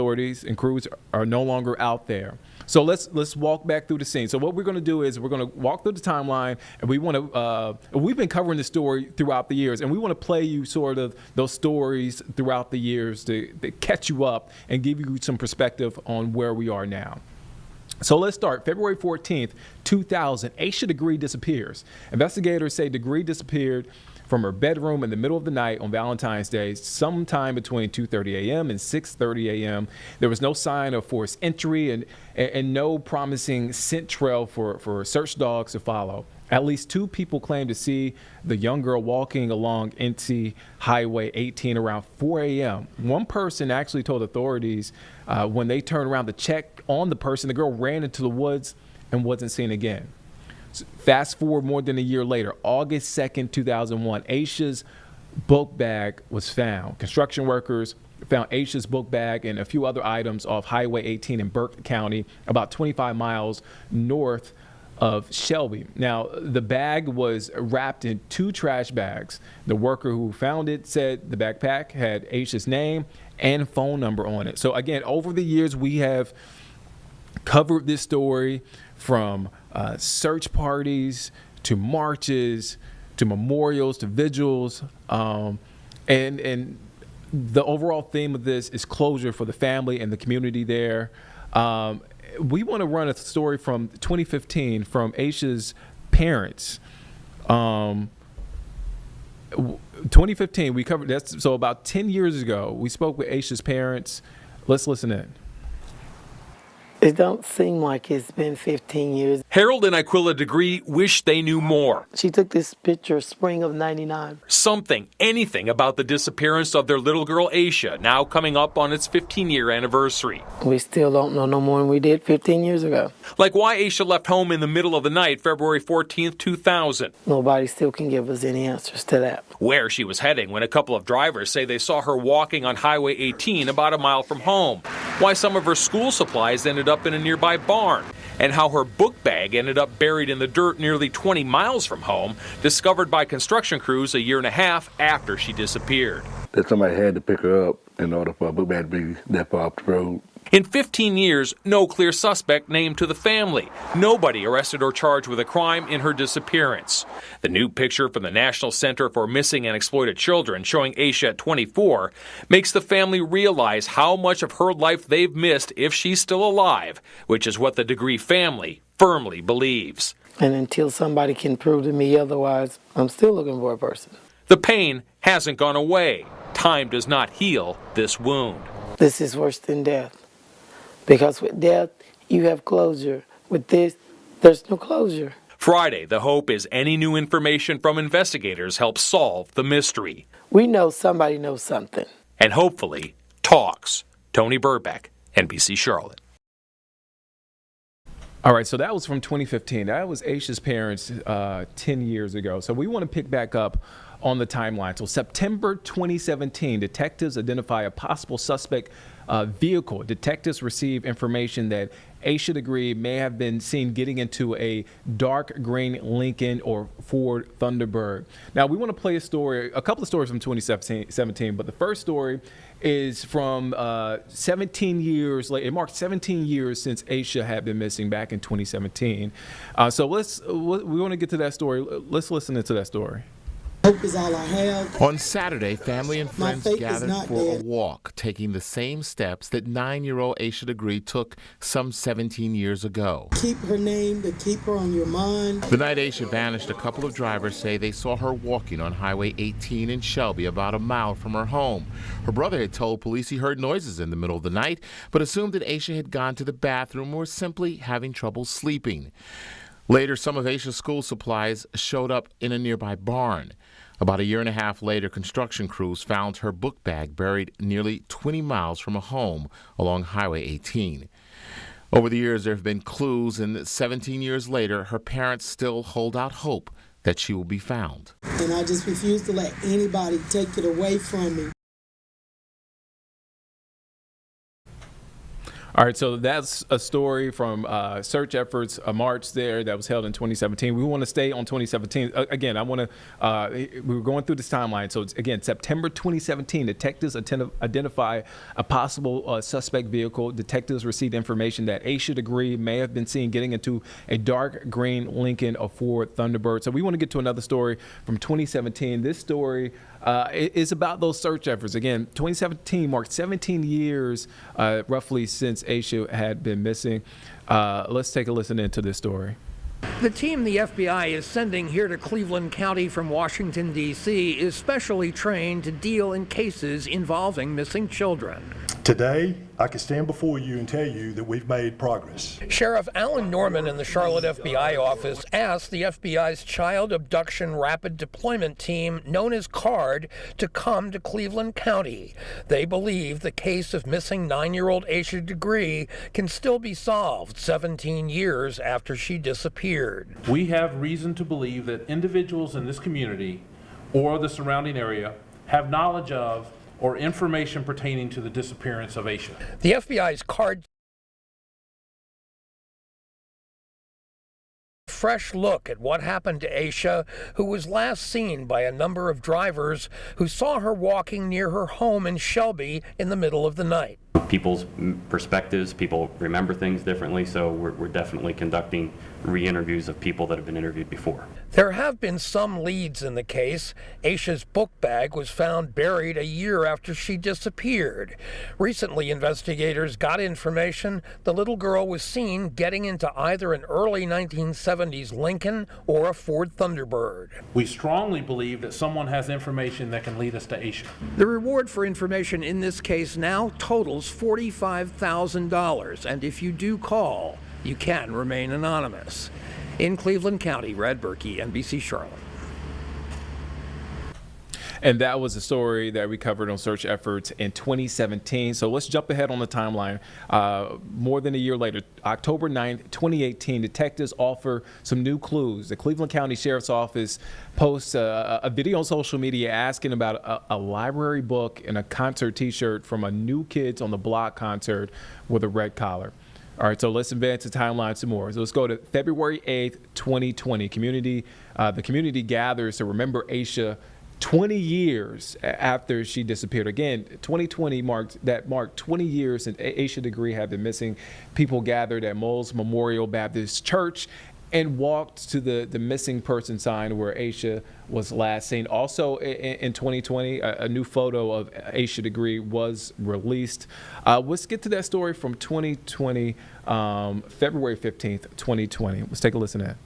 authorities and crews are no longer out there. So let's walk back through the scene. So what we're going to do is we're going to walk through the timeline, and we want to we've been covering the story throughout the years, and we want to play you sort of those stories throughout the years to catch you up and give you some perspective on where we are now. So let's start. February 14th, 2000, Asha Degree disappears. Investigators say Degree disappeared from her bedroom in the middle of the night on Valentine's Day, sometime between 2:30 a.m. and 6:30 a.m. There was no sign of forced entry and no promising scent trail for search dogs to follow. At least 2 people claim to see the young girl walking along NC Highway 18 around 4 a.m. One person actually told authorities when they turned around to check on the person, the girl ran into the woods and wasn't seen again. Fast forward more than a year later, August 2nd, 2001, Asha's book bag was found. Construction workers found Asha's book bag and a few other items off Highway 18 in Burke County, about 25 miles north of Shelby. Now, the bag was wrapped in 2 trash bags. The worker who found it said the backpack had Asha's name and phone number on it. So again, over the years, we have covered this story from search parties to marches to memorials to vigils, and the overall theme of this is closure for the family and the community there. We want to run a story from 2015 from Asha's parents. 2015, we covered that. So about 10 years ago, we spoke with Asha's parents. Let's listen in. It don't seem like it's been 15 years. Harold and Aquila Degree wish they knew more. She took this picture spring of '99. Something, anything about the disappearance of their little girl Asha, now coming up on its 15-year anniversary. We still don't know no more than we did 15 years ago. Like why Asha left home in the middle of the night, February 14th, 2000. Nobody still can give us any answers to that. Where she was heading when a couple of drivers say they saw her walking on Highway 18 about a mile from home. Why some of her school supplies ended up in a nearby barn, and how her book bag ended up buried in the dirt nearly 20 miles from home, discovered by construction crews a year and a half after she disappeared. That somebody had to pick her up in order for a book bag to be that far off the road. In 15 years, no clear suspect named to the family. Nobody arrested or charged with a crime in her disappearance. The new picture from the National Center for Missing and Exploited Children showing Asha at 24 makes the family realize how much of her life they've missed if she's still alive, which is what the Degree family firmly believes. And until somebody can prove to me otherwise, I'm still looking for a person. The pain hasn't gone away. Time does not heal this wound. This is worse than death. Because with death, you have closure. With this, there's no closure. Friday, the hope is any new information from investigators helps solve the mystery. We know somebody knows something. And hopefully, talks. Tony Burbeck, NBC Charlotte. All right, so that was from 2015. That was Asha's parents 10 years ago. So we want to pick back up on the timeline. So September 2017, detectives identify a possible suspect vehicle. Detectives receive information that Asha Degree may have been seen getting into a dark green Lincoln or Ford Thunderbird. Now, we want to play a couple of stories from 2017, but the first story is from 17 years later. It marked 17 years since Asha had been missing back in 2017. So we want to get to that story. Let's listen to that story. Hope is all I have. On Saturday, family and friends gathered for a walk, taking the same steps that 9-year-old Asha Degree took some 17 years ago. Keep her name, to keep her on your mind. The night Asha vanished, a couple of drivers say they saw her walking on Highway 18 in Shelby, about a mile from her home. Her brother had told police he heard noises in the middle of the night, but assumed that Asha had gone to the bathroom or simply having trouble sleeping. Later, some of Asha's school supplies showed up in a nearby barn. About a year and a half later, construction crews found her book bag buried nearly 20 miles from a home along Highway 18. Over the years, there have been clues, and 17 years later, her parents still hold out hope that she will be found. And I just refuse to let anybody take it away from me. All right, so that's a story from search efforts, a march there that was held in 2017. We want to stay on 2017. Again, I want to, we were going through this timeline. So, again, September 2017, detectives identify a possible suspect vehicle. Detectives received information that Asha Degree may have been seen getting into a dark green Lincoln or Ford Thunderbird. So we want to get to another story from 2017. This story is about those search efforts. Again, 2017 marked 17 years roughly since Asha had been missing. Let's take a listen into this story. The team the FBI is sending here to Cleveland County from Washington, D.C. is specially trained to deal in cases involving missing children. Today, I can stand before you and tell you that we've made progress. Sheriff Alan Norman in the Charlotte FBI office asked the FBI's Child Abduction Rapid Deployment Team, known as CARD, to come to Cleveland County. They believe the case of missing 9-year-old Asha Degree can still be solved 17 years after she disappeared. We have reason to believe that individuals in this community or the surrounding area have knowledge of or information pertaining to the disappearance of Asha. The FBI's CARD fresh look at what happened to Asha, who was last seen by a number of drivers who saw her walking near her home in Shelby in the middle of the night. People's perspectives, people remember things differently, so we're definitely conducting re-interviews of people that have been interviewed before. There have been some leads in the case. Asha's book bag was found buried a year after she disappeared. Recently, investigators got information the little girl was seen getting into either an early 1970s Lincoln or a Ford Thunderbird. We strongly believe that someone has information that can lead us to Asha. The reward for information in this case now totals $45,000, and if you do call, you can remain anonymous. In Cleveland County, Brad Berkey, NBC Charlotte. And that was a story that we covered on search efforts in 2017. So let's jump ahead on the timeline. More than a year later, October 9th, 2018, detectives offer some new clues. The Cleveland County Sheriff's Office posts a video on social media asking about a library book and a concert T-shirt from a New Kids on the Block concert with a red collar. All right, so let's advance the timeline some more. So let's go to February 8th, 2020. The community gathers to remember Asha 20 years after she disappeared. Again, 2020 marked 20 years since Asha Degree had been missing. People gathered at Moles Memorial Baptist Church and walked to the missing person sign where Asha was last seen. Also in 2020, a new photo of Asha Degree was released. Let's get to that story from 2020, February 15th, 2020. Let's take a listen to that.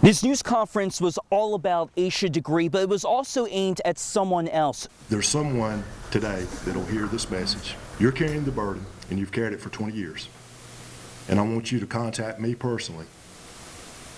This news conference was all about Asha Degree, but it was also aimed at someone else. There's someone today that'll hear this message. You're carrying the burden, and you've carried it for 20 years. And I want you to contact me personally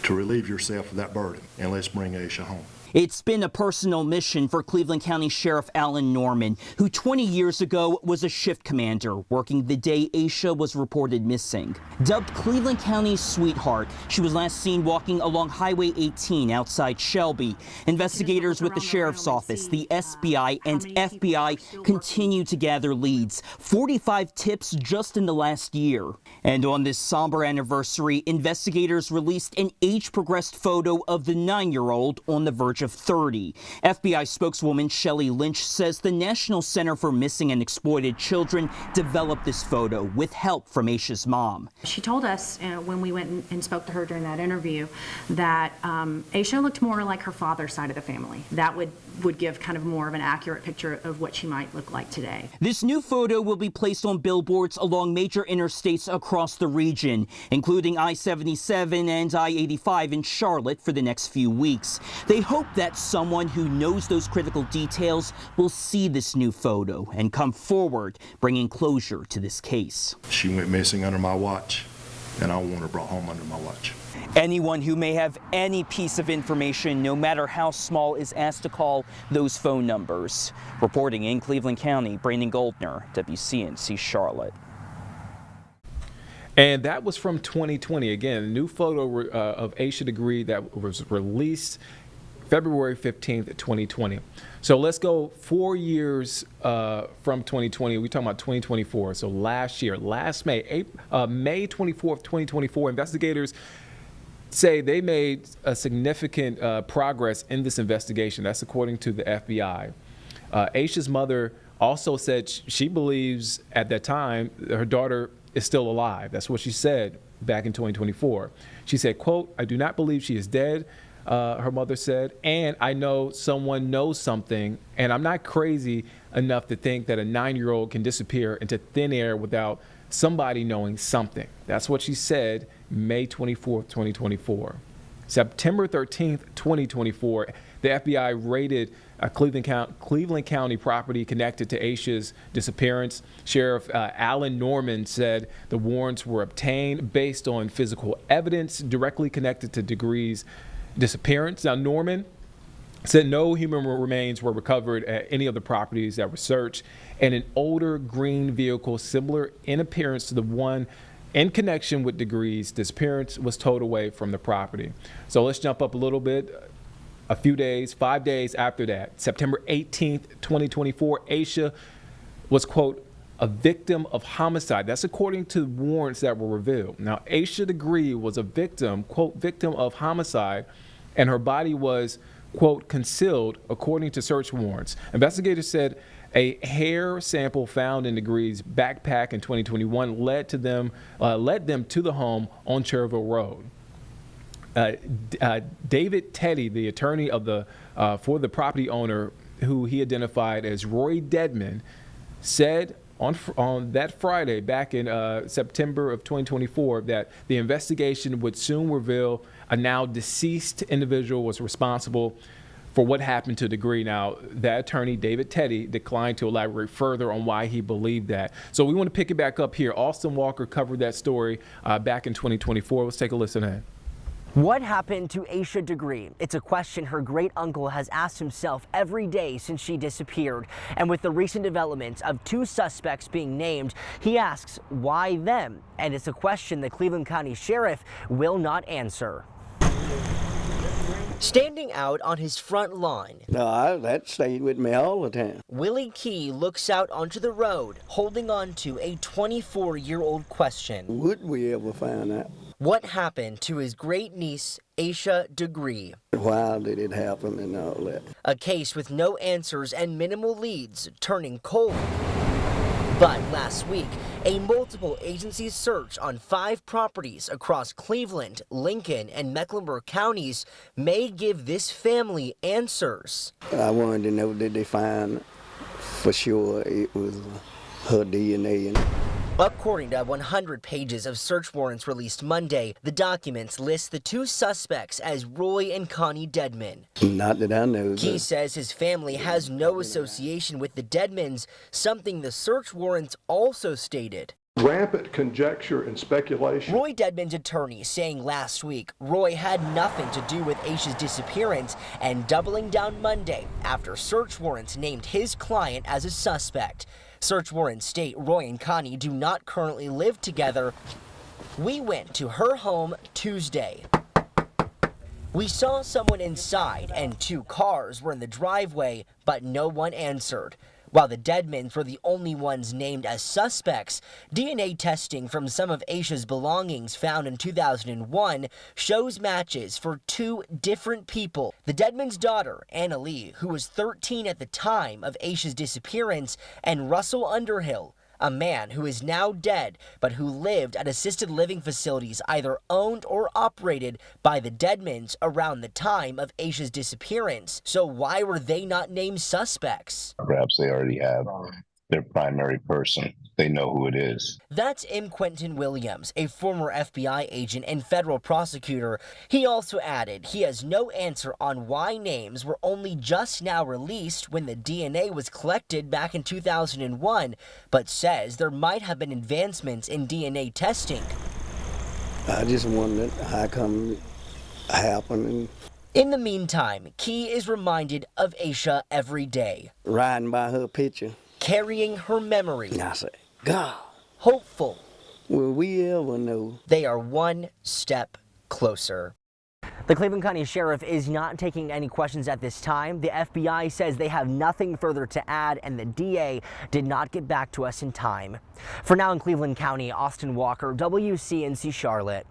to relieve yourself of that burden, and let's bring Asha home. It's been a personal mission for Cleveland County Sheriff Alan Norman, who 20 years ago was a shift commander working the day Asha was reported missing. Dubbed Cleveland County's sweetheart, she was last seen walking along Highway 18 outside Shelby. Investigators with the Sheriff's Office, the SBI, and FBI continue to gather leads. 45 tips just in the last year. And on this somber anniversary, investigators released an age-progressed photo of the 9-year-old on the verge of 30. FBI spokeswoman Shelley Lynch says the National Center for Missing and Exploited Children developed this photo with help from Asha's mom. She told us when we went and spoke to her during that interview that Asha looked more like her father's side of the family. That would give kind of more of an accurate picture of what she might look like today. This new photo will be placed on billboards along major interstates across the region, including I-77 and I-85 in Charlotte for the next few weeks. They hope that someone who knows those critical details will see this new photo and come forward, bringing closure to this case. She went missing under my watch, and I want her brought home under my watch. Anyone who may have any piece of information, no matter how small, is asked to call those phone numbers. Reporting in Cleveland County, Brandon Goldner, WCNC Charlotte. And that was from 2020. Again, a new photo of Asha Degree that was released February 15th, 2020. So let's go 4 years from 2020. We're talking about 2024. So last May, May 24th, 2024, investigators say they made a significant progress in this investigation. That's according to the FBI. Aisha's mother also said she believes at that time her daughter is still alive. That's what she said back in 2024. She said, quote, "I do not believe she is dead," her mother said, "and I know someone knows something, and I'm not crazy enough to think that a 9-year-old can disappear into thin air without somebody knowing something." That's what she said May 24th, 2024. September 13th, 2024, the FBI raided a Cleveland County property connected to Aisha's disappearance. Sheriff Alan Norman said the warrants were obtained based on physical evidence directly connected to Degree's disappearance. Now, Norman said no human remains were recovered at any of the properties that were searched, and an older green vehicle similar in appearance to the one in connection with Degree's disappearance was towed away from the property. So let's jump up a little bit. A few days, 5 days after that, September 18th, 2024, Aisha was, quote, "a victim of homicide." That's according to warrants that were revealed. Now, Asha Degree was a victim, quote, "victim of homicide," and her body was, quote, "concealed," according to search warrants. Investigators said a hair sample found in Degree's backpack in 2021 led them to the home on Cherville Road. David Teddy, the attorney of for the property owner, who he identified as Roy Dedman, said on that Friday back in September of 2024 that the investigation would soon reveal a now deceased individual was responsible for what happened to Degree. Now, that attorney, David Teddy, declined to elaborate further on why he believed that. So we want to pick it back up here. Austin Walker covered that story back in 2024. Let's take a listen in. What happened to Asha Degree? It's a question her great uncle has asked himself every day since she disappeared. And with the recent developments of 2 suspects being named, he asks, why them? And it's a question the Cleveland County Sheriff will not answer. Standing out on his front lawn, that stayed with me all the time. Willie Key looks out onto the road, holding on to a 24-year-old question. Would we ever find out? What happened to his great niece, Asha Degree? Why did it happen and all that? A case with no answers and minimal leads, turning cold. But last week, a multiple agency search on 5 properties across Cleveland, Lincoln, and Mecklenburg counties may give this family answers. I wanted to know, did they find for sure it was her DNA in it? According to 100 pages of search warrants released Monday, the documents list the 2 suspects as Roy and Connie Dedman. Not that I know. He says his family has no association with the Dedmans, something the search warrants also stated. Rampant conjecture and speculation. Roy Dedman's attorney saying last week Roy had nothing to do with Aisha's disappearance, and doubling down Monday after search warrants named his client as a suspect. Search warrants state Roy and Connie do not currently live together. We went to her home Tuesday. We saw someone inside and 2 cars were in the driveway, but no one answered. While the Dedmans were the only ones named as suspects, DNA testing from some of Aisha's belongings found in 2001 shows matches for 2 different people. The Dedmans' daughter, Anna Lee, who was 13 at the time of Aisha's disappearance, and Russell Underhill, a man who is now dead, but who lived at assisted living facilities either owned or operated by the Dedmans around the time of Aisha's disappearance. So why were they not named suspects? Perhaps they already have their primary person. They know who it is. That's M. Quentin Williams, a former FBI agent and federal prosecutor. He also added he has no answer on why names were only just now released when the DNA was collected back in 2001, but says there might have been advancements in DNA testing. I just wondered how come it happened. In the meantime, Key is reminded of Aisha every day. Riding by her picture. Carrying her memory. And I say, God. Hopeful. Will we ever know? They are one step closer. The Cleveland County Sheriff is not taking any questions at this time. The FBI says they have nothing further to add, and the DA did not get back to us in time. For now in Cleveland County, Austin Walker, WCNC Charlotte.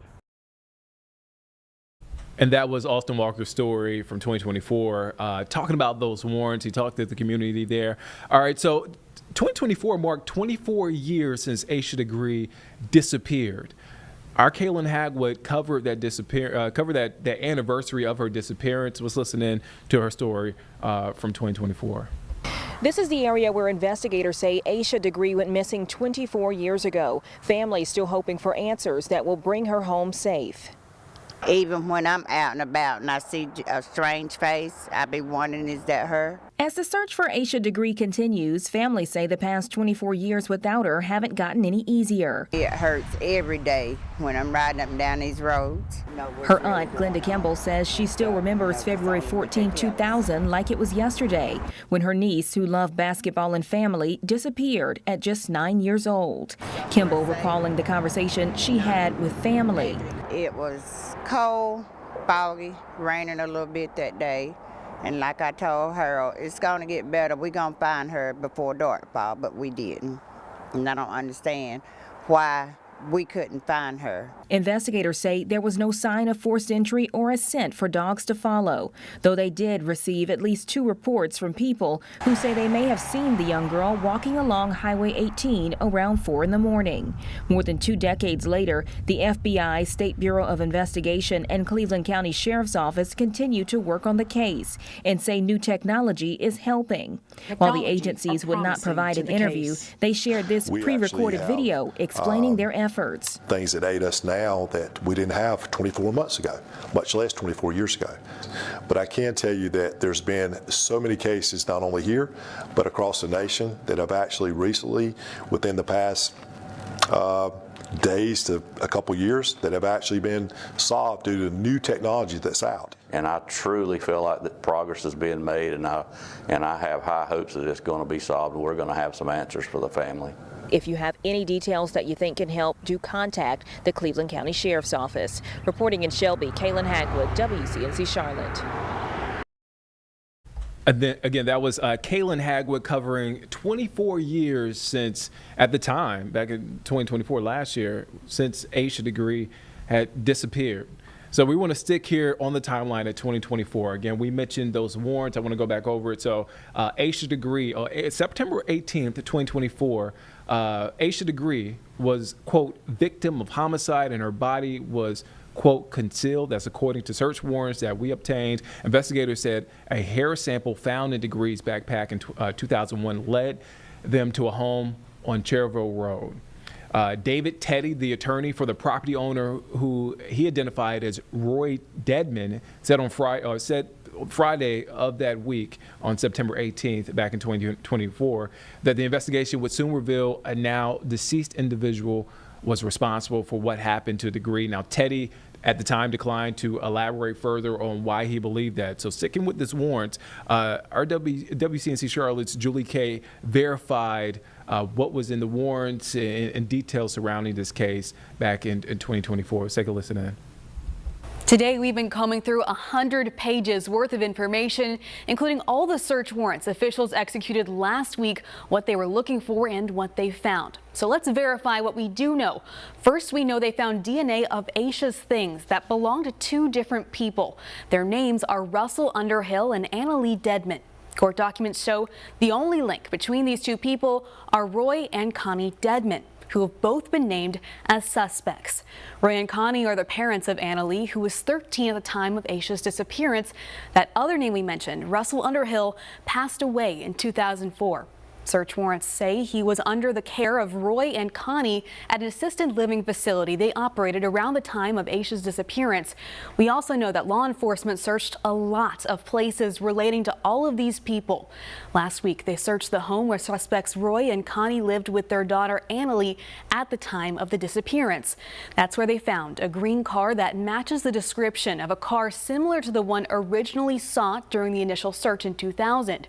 And that was Austin Walker's story from 2024, talking about those warrants. He talked to the community there. All right, so 2024 marked 24 years since Asha Degree disappeared. Our Kaylin Hagwood covered that anniversary of her disappearance. Was listening to her story from 2024. This is the area where investigators say Asha Degree went missing 24 years ago. Families still hoping for answers that will bring her home safe. Even when I'm out and about and I see a strange face, I be wondering, is that her? As the search for Asha Degree continues, families say the past 24 years without her haven't gotten any easier. It hurts every day when I'm riding up and down these roads. Her aunt, Glenda Kimball, says she still remembers February 14, 2000 like it was yesterday, when her niece, who loved basketball and family, disappeared at just 9 years old. Kimball recalling the conversation she had with family. It was cold, foggy, raining a little bit that day. And like I told Harold, it's going to get better. We're going to find her before dark fall, but we didn't. And I don't understand why we couldn't find her. Investigators say there was no sign of forced entry or a scent for dogs to follow, though they did receive at least 2 reports from people who say they may have seen the young girl walking along Highway 18 around 4 in the morning. More than 2 decades later, the FBI, State Bureau of Investigation, and Cleveland County Sheriff's Office continue to work on the case and say new technology is helping. While the agencies would not provide an interview, they shared this pre-recorded video explaining their efforts. Things that aid us now that we didn't have 24 months ago, much less 24 years ago. But I can tell you that there's been so many cases, not only here, but across the nation, that have actually recently, within the past days to a couple years, that have actually been solved due to new technology that's out. And I truly feel like that progress is being made, and I have high hopes that it's going to be solved, and we're going to have some answers for the family. If you have any details that you think can help, do contact the Cleveland County Sheriff's Office. Reporting in Shelby, Kaylin Hagwood, WCNC Charlotte. And then again, that was Kaylin Hagwood covering 24 years since, at the time, back in 2024, last year, since Asha Degree had disappeared. So we want to stick here on the timeline at 2024. Again, we mentioned those warrants. I want to go back over it. So Asha Degree, September 18th, 2024, Asha Degree was, quote, victim of homicide, and her body was, quote, concealed. That's according to search warrants that we obtained. Investigators said a hair sample found in Degree's backpack in 2001 led them to a home on Cherville Road. David Teddy, the attorney for the property owner, who he identified as Roy Deadman, said on Friday of that week, on September 18th, back in 2024, that the investigation would soon reveal a now deceased individual was responsible for what happened to Degree. Now, Teddy at the time declined to elaborate further on why he believed that. So sticking with this warrant, our WCNC Charlotte's Julie Kay verified what was in the warrants and details surrounding this case back in 2024. Let's take a listen in. Today, we've been combing through 100 pages worth of information, including all the search warrants officials executed last week, what they were looking for and what they found. So let's verify what we do know. First, we know they found DNA of Asha's things that belonged to 2 different people. Their names are Russell Underhill and Annalee Deadman. Court documents show the only link between these 2 people are Roy and Connie Deadman, who have both been named as suspects. Roy and Connie are the parents of Annalee, who was 13 at the time of Asha's disappearance. That other name we mentioned, Russell Underhill, passed away in 2004. Search warrants say he was under the care of Roy and Connie at an assisted living facility they operated around the time of Asha's disappearance. We also know that law enforcement searched a lot of places relating to all of these people. Last week, they searched the home where suspects Roy and Connie lived with their daughter Annalee at the time of the disappearance. That's where they found a green car that matches the description of a car similar to the one originally sought during the initial search in 2000.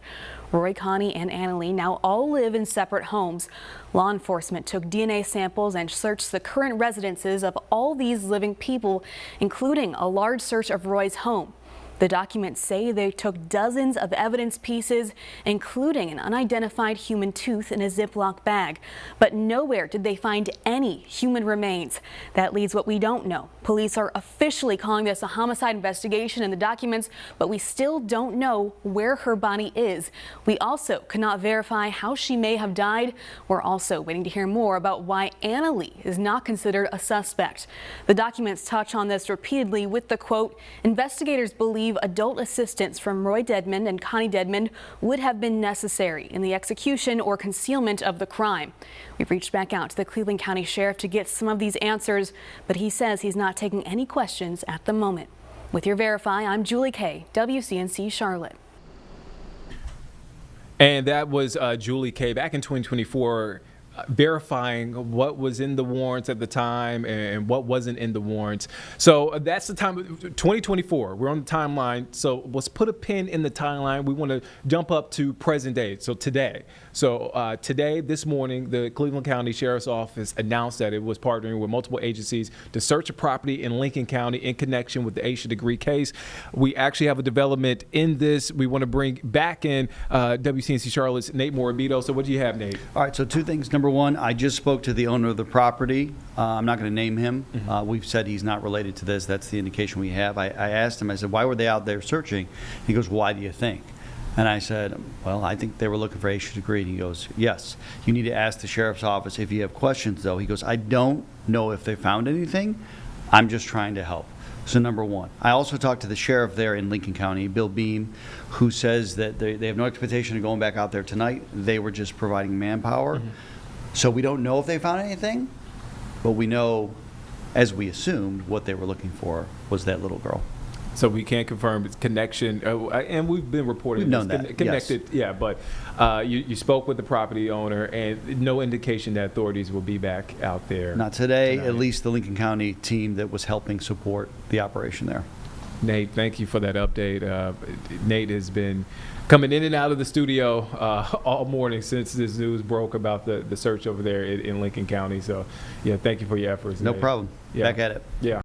Roy, Connie, and Annalee now all live in separate homes. Law enforcement took DNA samples and searched the current residences of all these living people, including a large search of Roy's home. The documents say they took dozens of evidence pieces, including an unidentified human tooth in a Ziploc bag. But nowhere did they find any human remains. That leaves what we don't know. Police are officially calling this a homicide investigation in the documents, but we still don't know where her body is. We also cannot verify how she may have died. We're also waiting to hear more about why Annalee is not considered a suspect. The documents touch on this repeatedly with the quote, investigators believe adult assistance from Roy Dedmond and Connie Dedmond would have been necessary in the execution or concealment of the crime. We've reached back out to the Cleveland County Sheriff to get some of these answers, but he says he's not taking any questions at the moment. With your Verify, I'm Julie Kay, WCNC Charlotte. And that was Julie Kay back in 2024. Verifying what was in the warrants at the time and what wasn't in the warrants. So that's the time, 2024. We're on the timeline. So let's put a pin in the timeline. We want to jump up to present day. So today. So today, this morning, the Cleveland County Sheriff's Office announced that it was partnering with multiple agencies to search a property in Lincoln County in connection with the Asha Degree case. We actually have a development in this. We want to bring back in WCNC Charlotte's Nate Morabito. So what do you have, Nate? All right, so two things. Number one, I just spoke to the owner of the property. I'm not going to name him. We've said he's not related to this. That's the indication we have. I asked him, I said, why were they out there searching? He goes, why do you think? And I said, well, I think they were looking for Asha Degree. And he goes, yes. You need to ask the sheriff's office if you have questions, though. He goes, I don't know if they found anything. I'm just trying to help. So number one. I also talked to the sheriff there in Lincoln County, Bill Beam, who says that they have no expectation of going back out there tonight. They were just providing manpower. So we don't know if they found anything, but we know, as we assumed, what they were looking for was that little girl. So we can't confirm its connection, and we've been reporting. We've known that, connected, yes. Yeah. But you spoke with the property owner, and no indication that authorities will be back out there. Not today. At least the Lincoln County team that was helping support the operation there. Nate, thank you for that update. Nate has been coming in and out of the studio all morning since this news broke about the search over there in Lincoln County. So, yeah, thank you for your efforts. No Nate. problem. Yeah. Back at it. Yeah.